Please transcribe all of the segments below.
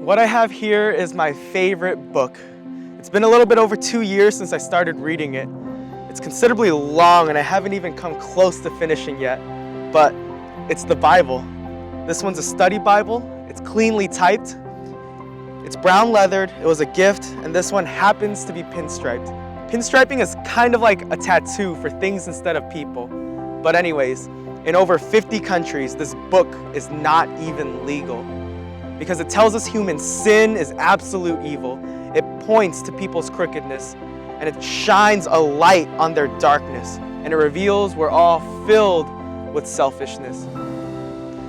What I have here is my favorite book. It's been a little bit over 2 years since I started reading it. It's considerably long and I haven't even come close to finishing yet, but it's the Bible. This one's a study Bible. It's cleanly typed. It's brown leathered, it was a gift, and this one happens to be pinstriped. Pinstriping is kind of like a tattoo for things instead of people. But anyways, in over 50 countries, this book is not even legal because it tells us human sin is absolute evil. It points to people's crookedness and it shines a light on their darkness and it reveals we're all filled with selfishness.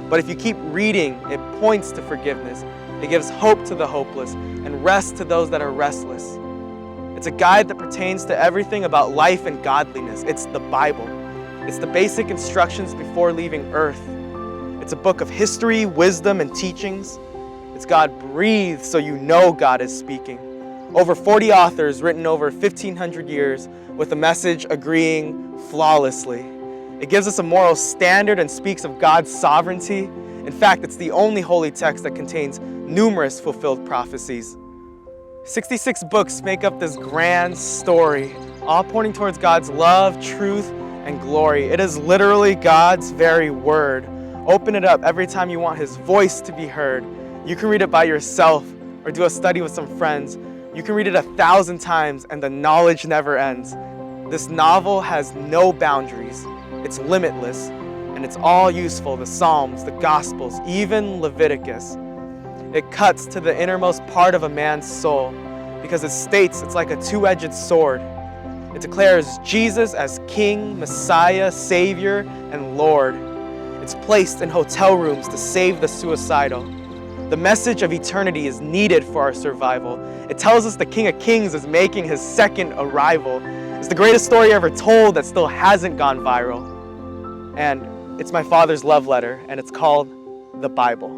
But if you keep reading, it points to forgiveness. It gives hope to the hopeless and rest to those that are restless. It's a guide that pertains to everything about life and godliness. It's the Bible. It's the basic instructions before leaving earth. It's a book of history, wisdom, and teachings. It's God breathed so you know God is speaking. Over 40 authors written over 1,500 years with a message agreeing flawlessly. It gives us a moral standard and speaks of God's sovereignty. In fact, it's the only holy text that contains numerous fulfilled prophecies. 66 books make up this grand story, all pointing towards God's love, truth, and glory. It is literally God's very word. Open it up every time you want His voice to be heard. You can read it by yourself or do a study with some friends. You can read it 1,000 times and the knowledge never ends. This novel has no boundaries. It's limitless and it's all useful. The Psalms, the Gospels, even Leviticus. It cuts to the innermost part of a man's soul because it states it's like a two-edged sword. It declares Jesus as King, Messiah, Savior, and Lord. It's placed in hotel rooms to save the suicidal. The message of eternity is needed for our survival. It tells us the King of Kings is making His second arrival. It's the greatest story ever told that still hasn't gone viral. And it's my father's love letter, and it's called the Bible.